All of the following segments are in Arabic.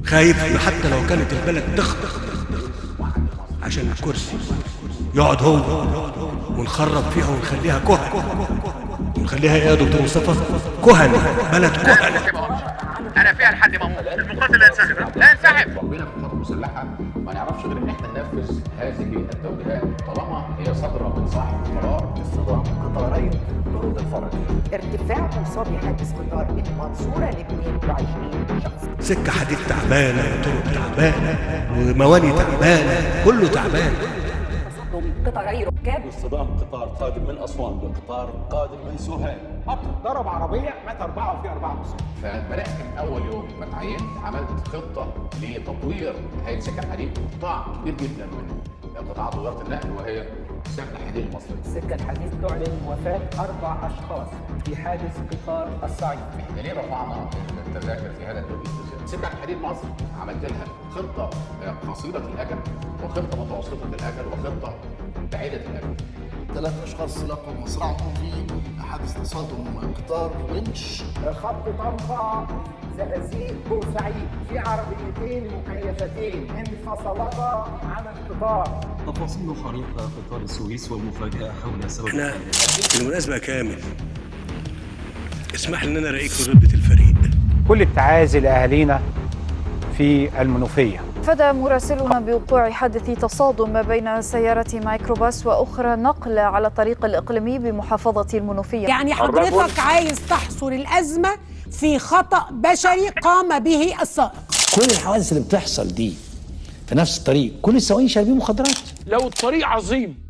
خايف إنه حتى لو كانت البلد تخطخ عشان الكرسي يقعد هو ونخرب فيها ونخليها كهن، ونخليها ايه يا دكتور مصطفى؟ كهن، بلد كهن. انا فيها لحد ما اموت. المقاتل لا ينسحب، لا ينسحب. ربنا في القوات المسلحه ما نعرفش غير ان احنا ننفذ هذه التوجيهات طالما هي صادره من صاحب القرار. اصطدام قطارين برود الفرج، ارتفاع مصابي حادث قطار من المنصوره ل 22 شخص. سكه حديد تعبانه، وطرق تعبانه، ومواني تعبانه، كله تعبان. قطاري ركاب، اصطدام قطار قادم من اسوان بقطار قادم من سوهاج. قطر ضرب عربيه مات 4 وفي 4 مصابين. فبدات من اول يوم ما اتعينت عملت خطه لتطوير هيئه سكه الحديد قطاع كبير جدا من قطاعات وزاره النقل وهي سكه الحديد المصري. السكه الحديث تعلن وفاه 4 اشخاص في حادث قطار الصعيد. احنا ليه رفعنا التذاكر في هذا التوقيت؟ سكه الحديد مصر عملت لها خطه قصيره الاجل وخطه متوسطه الاجل وخطه بعيده الاجل. 3 أشخاص لقوا مصرعهم في حادث تصادم قطار ونش. خط طنطا زقازيق بورسعيد في عربيتين مكيفتين انفصلتا عن القطار. تفاصيل خريطة قطار السويس ومفاجأة حول سبب. احنا بالمناسبه كامل اسمح لي ان انا ارقيك في رتبه الفريق. كل التعازي لاهالينا في المنوفيه. فدى مراسلنا بوقوع حادث تصادم بين سيارة ميكروباص وأخرى نقل على الطريق الإقليمي بمحافظة المنوفية. يعني حضرتك عايز تحصر الأزمة في خطأ بشري قام به السائق. كل الحوادث اللي بتحصل دي في نفس الطريق كل السواقين شاربين مخدرات. لو الطريق عظيم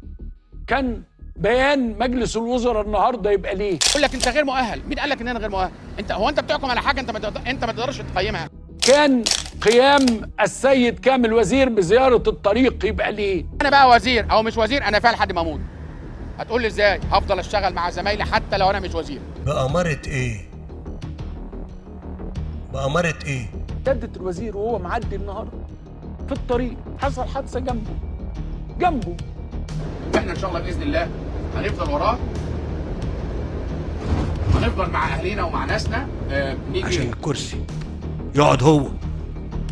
كان بيان مجلس الوزراء النهارده يبقى ليه؟ يقول لك انت غير مؤهل. مين قال لك ان انا غير مؤهل؟ انت بتحكم على حاجه انت ما تقدرش تقيمها. كان قيام السيد كامل وزير بزيارة الطريق يبقى ليه؟ انا بقى وزير او مش وزير، انا فيها لحد ما اموت. هتقول لي ازاي؟ هفضل اشتغل مع زمايلي حتى لو انا مش وزير. بأمارة ايه؟ بأمارة ايه؟ سيادة الوزير وهو معدي النهارده في الطريق حصل حادثة جنبه. احنا ان شاء الله باذن الله هنفضل وراه، هنفضل مع اهالينا ومع ناسنا. نيجي عشان الكرسي يقعد هو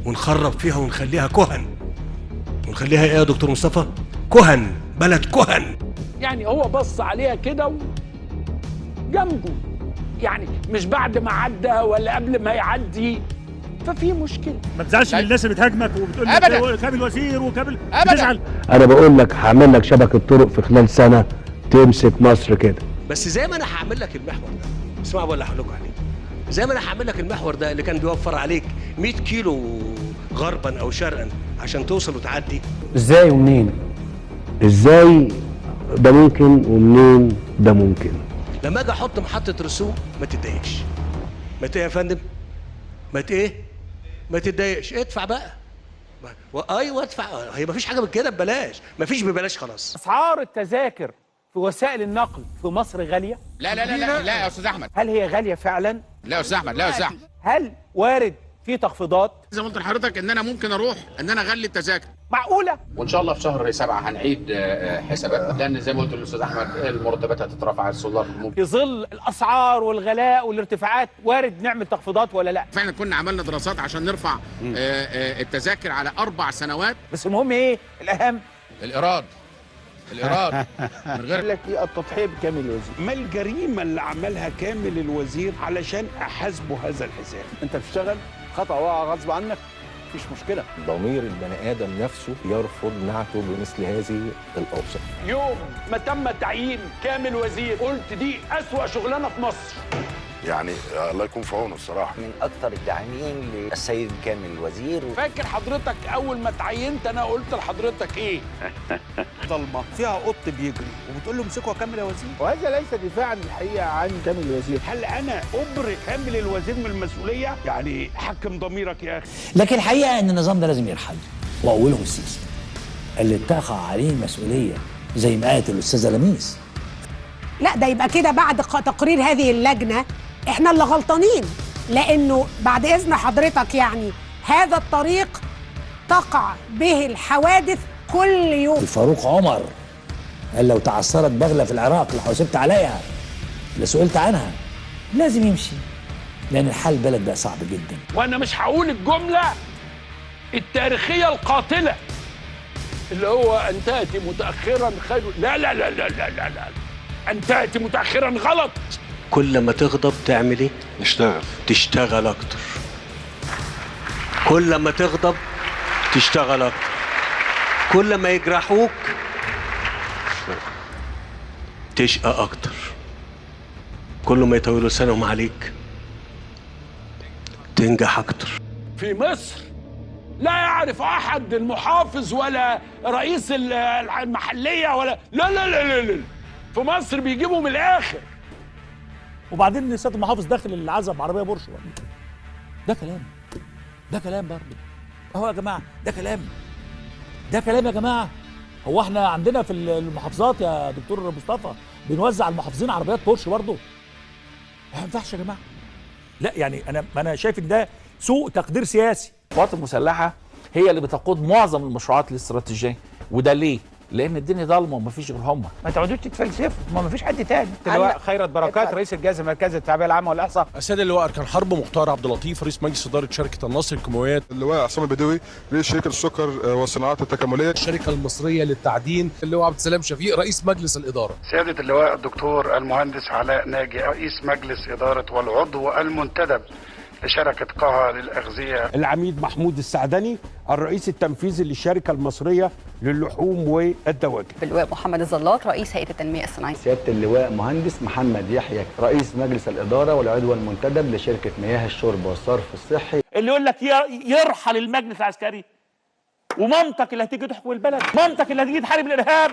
ونخرب فيها ونخليها كهن، ونخليها ايه يا دكتور مصطفى؟ كهن، بلد كهن. يعني هو بص عليها كده جنبه، يعني مش بعد ما عدى ولا قبل ما يعدي، ففي مشكله. ما تزعلش من الناس اللي بتهاجمك وبتقول لك كامل وزير وكامل بتزعل. انا بقول لك هعمل لك شبكه طرق في خلال سنه تمسك مصر كده. بس زي ما انا هعمل لك المحور ده، اسمعوا بقى اللي هقول لكم عليه. زي ما انا هعمل لك المحور ده اللي كان بيوفر عليك 100 كيلو غربا او شرقا عشان توصل وتعدي. ازاي ومنين؟ ازاي ده ممكن ومنين ده ممكن؟ لما اجي احط محطه رسوم ما تتضايقش. ما ايه يا فندم؟ ما تتضايقش، ادفع بقى. ايوه ادفع. هي ما فيش حاجه من كده ببلاش، ما فيش ببلاش خلاص. اسعار التذاكر في وسائل النقل في مصر غاليه؟ لا لا لا لا, لا يا استاذ احمد. هل هي غاليه فعلا؟ لا يا استاذ احمد، لا يا استاذ احمد. هل وارد في تخفيضات؟ زي ما قلت لحضرتك ان انا ممكن اروح ان انا اغلي التذاكر. معقوله؟ وان شاء الله في شهر 7 هنعيد حساباتنا، لان زي ما قلت للاستاذ احمد المرتبات هتترفع السولار في ظل الاسعار والغلاء والارتفاعات وارد نعمل تخفيضات ولا لا؟ فعلا كنا عملنا دراسات عشان نرفع التذاكر على 4 سنوات. بس المهم ايه؟ الاهم الإيراد من غير لك ايه التضحيه بكامل الوزير. ما الجريمه اللي عملها كامل الوزير علشان احاسبه هذا الحساب؟ انت بتشتغل خطا وقع غصب عنك مفيش مشكله. ضمير البني آدم نفسه يرفض نعته بمثل هذه الأوصاف. يوم ما تم تعيين كامل وزير قلت دي أسوأ شغلانه في مصر. يعني الله يكون في عونه الصراحة. من اكثر الداعمين للسيد كامل الوزير. فاكر حضرتك اول ما تعينت انا قلت لحضرتك ايه؟ ضلمه فيها قط بيجري وبتقول له امسكه كامل يا وزير، وهذا ليس دفاعا الحقيقه عن كامل الوزير. هل انا ابرئ كامل الوزير من المسؤوليه؟ يعني حكم ضميرك يا اخي. لكن الحقيقه ان النظام ده لازم يرحل، واولهم السيسي اللي اتقع عليه المسؤوليه زي ما قالت الاستاذه لميس. لا ده يبقى كده بعد تقرير هذه اللجنة احنا اللي غلطانين، لأنه بعد إذن حضرتك يعني هذا الطريق تقع به الحوادث كل يوم. الفاروق عمر قال لو تعثرت بغلة في العراق لحسبت عليها لسئلت عنها. لازم يمشي لأن الحال البلد بقى صعب جدا. وأنا مش هقول الجملة التاريخيه القاتله اللي هو ان تاتي متاخرا خير. لا لا لا لا لا لا, لا. ان تاتي متاخرا غلط. كل ما تغضب تعمل ايه؟ تشتغل اكتر. كل ما تغضب تشتغل اكتر. كل ما يجرحوك تشقى اكتر. كل ما يطولوا لسانهم عليك تنجح اكتر. في مصر لا يعرف احد المحافظ ولا رئيس المحليه ولا لا لا لا لا, لا. في مصر بيجيبوا من الاخر. وبعدين سياده المحافظ داخل العزب عربيه بورش. ده كلام برضه اهو يا جماعه. ده كلام يا جماعه. هو احنا عندنا في المحافظات يا دكتور مصطفى بنوزع المحافظين عربيات بورش برضه؟ ما ينفعش يا جماعه. لا يعني انا شايف ان ده سوء تقدير سياسي. القوات المسلحه هي اللي بتقود معظم المشروعات الاستراتيجيه، وده ليه؟ لان الدنيا ضلمه ومفيش غير هم. ما تقعدوش تتفلسفوا، ما فيش حد تاني. اللواء خيرت بركات رئيس الجهاز المركزي للتعبئه العامه والاحصاء. السيد اللواء اركان حرب مختار عبد اللطيف رئيس مجلس اداره شركه النصر للكيماويات. اللواء عصام البدوي رئيس شركه السكر والصناعات التكامليه. الشركه المصريه للتعدين. اللواء عبد السلام شفيق رئيس مجلس الاداره. سياده اللواء الدكتور المهندس علاء ناجي رئيس مجلس اداره والعضو المنتدب لشركة قها للأغذية. العميد محمود السعدني الرئيس التنفيذي للشركة المصرية للحوم والدواجن. اللواء محمد الزلاط رئيس هيئة التنمية الصناعية. سيادة اللواء مهندس محمد يحيى رئيس مجلس الإدارة والعضو المنتدب لشركة مياه الشرب والصرف الصحي. اللي يقول لك يرحل المجلس العسكري، ومامتك اللي هتيجي تحكم البلد، مامتك اللي هتيجي تحارب الإرهاب،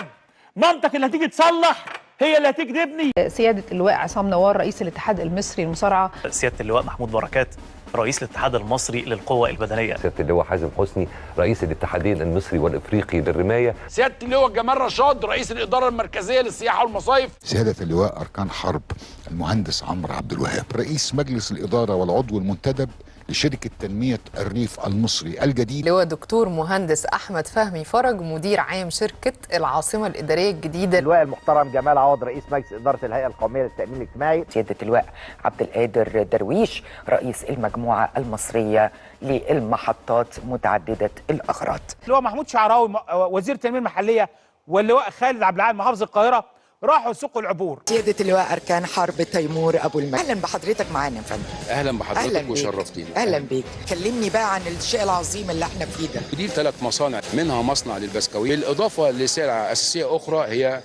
مامتك اللي هتيجي تصلح هي اللي هتيجي تبني. سيادة اللواء عصام نوار رئيس الاتحاد المصري للمصارعة. سيادة اللواء محمود بركات رئيس الاتحاد المصري للقوة البدنية. سيادة اللواء حازم حسني رئيس الاتحادين المصري والافريقي للرماية. سيادة اللواء جمال رشاد رئيس الإدارة المركزية للسياحة والمصايف. سيادة اللواء أركان حرب المهندس عمرو عبد الوهاب رئيس مجلس الإدارة والعضو المنتدب لشركة تنمية الريف المصري الجديد. لواء دكتور مهندس أحمد فهمي فرج مدير عام شركة العاصمة الإدارية الجديدة. اللواء المحترم جمال عوض رئيس مجلس إدارة الهيئة القومية للتأمين الاجتماعي. سيادة اللواء عبد القادر درويش رئيس المجموعة المصرية للمحطات متعددة الأغراض. اللواء محمود شعراوي وزير التنمية المحلية واللواء خالد عبد العال محافظ القاهرة راحوا سوق العبور. سيادة اللواء أركان حرب تيمور أبو المجد. أهلا بحضرتك معانا يا فندم. أهلا بحضرتك وشرفتينا. أهلا بيك. كلمني بقى عن الشيء العظيم اللي احنا فيه ده. دي 3 مصانع منها مصنع للبسكويت، بالإضافة لسلعة أساسية أخرى هي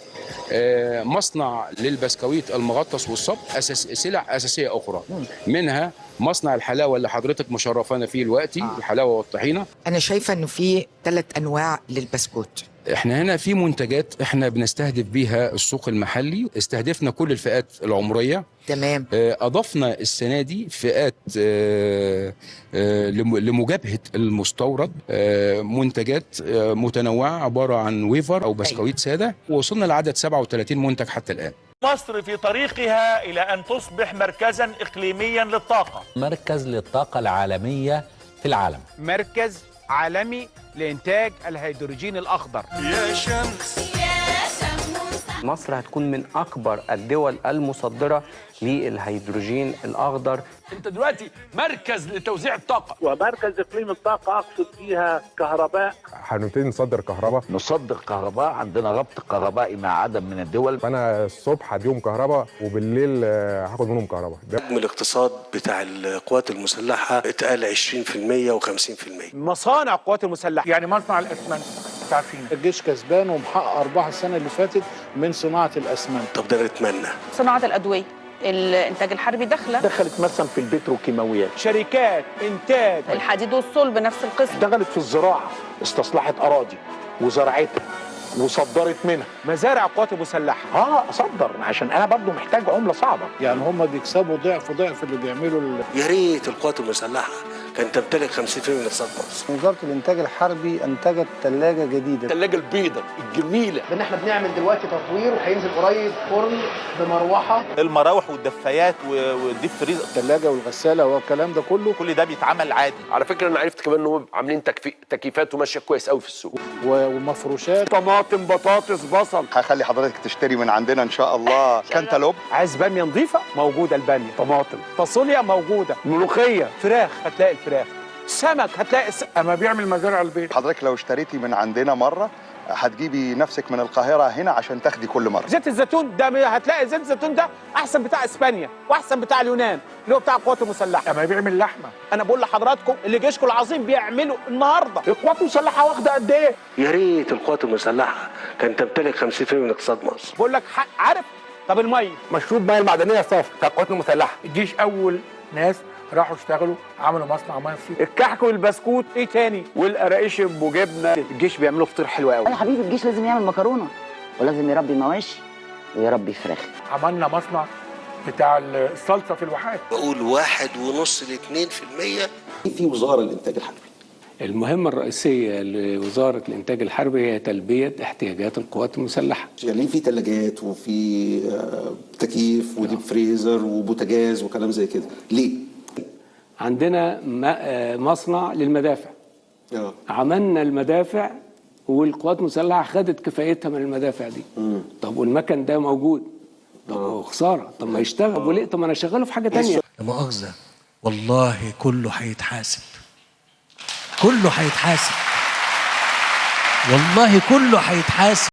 مصنع للبسكويت المغطس والصب، سلع أساسية أخرى منها مصنع الحلاوة اللي حضرتك مشرفانا فيه دلوقتي، الحلاوة والطحينة. أنا شايفة إنه في 3 أنواع للبسكوت. احنا هنا في منتجات احنا بنستهدف بيها السوق المحلي، استهدفنا كل الفئات العمرية. تمام. اضفنا السنة دي فئات لمجابهة المستورد، منتجات متنوعة عبارة عن ويفر او بسكويت سادة، ووصلنا لعدد 37 منتج حتى الآن. مصر في طريقها إلى أن تصبح مركزا إقليميا للطاقة. مركز للطاقة العالمية في العالم. مركز عالمي لإنتاج الهيدروجين الأخضر. يا شمس مصر هتكون من أكبر الدول المصدرة للهيدروجين الأخضر. أنت دلوقتي مركز لتوزيع الطاقة. ومركز إقليم الطاقة أقصد فيها كهرباء. هنبتدي نصدر كهرباء. نصدر كهرباء، عندنا ربط كهربائي مع عدد من الدول. فأنا الصبح هديهم كهرباء وبالليل هاخد منهم كهرباء. حجم الاقتصاد بتاع القوات المسلحة اتقال 20% و50%. مصانع القوات المسلحة يعني مصنع الأسمنت عارفين الجيش كسبان ومحقق أرباح السنة اللي فاتت من صناعة الأسمنت. طب ده نتمنى. صناعة الأدوية، الإنتاج الحربي دخلت مثلا في البتروكيماويات، شركات إنتاج الحديد والصلب نفس القسم. دخلت في الزراعة، استصلحت أراضي وزرعتها وصدرت منها. مزارع القوات المسلحة أصدر عشان أنا برضو محتاج عملة صعبة. يعني هم بيكسبوا ضعف اللي بيعملوا يا ريت القوات المسلحة كانت تمتلك 50% من اقتصاد مصر. وزارة الإنتاج الحربي أنتجت ثلاجة جديدة، الثلاجة البيضاء الجميلة. إن إحنا بنعمل دلوقتي تطوير وهينزل قريب فرن بمروحة. المراوح والدفايات والديب فريز، الثلاجة والغسالة والكلام ده كل ده بيتعمل عادي. على فكرة أنا عرفت كمان إنهم عاملين تكييفات وماشية كويس قوي في السوق. ومفروشات، طماطم، بطاطس، بصل. هخلي حضرتك تشتري من عندنا إن شاء الله. كانتالوب، عايز بامية نظيفة موجودة، البامية، طماطم، فاصوليا موجودة، ملوخية، فراخ هتلاقي الفراخ، سمك هتلاقي اما بيعمل مزارع البيت. حضرتك لو اشتريتي من عندنا مره هتجيبي نفسك من القاهره هنا عشان تاخدي كل مره. زيت الزيتون ده هتلاقي زيت الزيتون ده احسن بتاع اسبانيا واحسن بتاع اليونان اللي هو بتاع القوات المسلحه. اما بيعمل لحمه، انا بقول لحضراتكم اللي جيشكم العظيم بيعملوا النهارده. القوات المسلحه واخده قد ايه؟ يا ريت القوات المسلحه كانت تمتلك 50% من اقتصاد مصر. بقول لك عارف؟ طب الميه، مشروب ميه المعدنيه صافي بتاع القوات المسلحه. الجيش اول ناس راحوا اشتغلوا عملوا مصنع ميه نظيفه. الكحك والبسكوت ايه تاني؟ والقراقيش وجبنه. الجيش بيعملوا فطير حلو قوي. يا حبيبي الجيش لازم يعمل مكرونه ولازم يربي مواشي ويربي فراخ. عملنا مصنع بتاع الصلصه في الواحات. بقول 1.5 ل 2%. في وزاره الانتاج الحربي. المهمة الرئيسية لوزارة الإنتاج الحربي هي تلبية احتياجات القوات المسلحة. يعني في ثلاجات وفي تكييف وديب فريزر وبوتاجاز وكلام زي كده، ليه؟ عندنا مصنع للمدافع. عملنا المدافع والقوات المسلحة خدت كفايتها من المدافع دي. طب والمكن ده موجود. طب هو خسارة، طب ما يشتغل. وليه؟ طب ما أنا أشغله في حاجة تانية. لا مؤاخذة، والله كله هيتحاسب، كله هيتحاسب، والله كله هيتحاسب.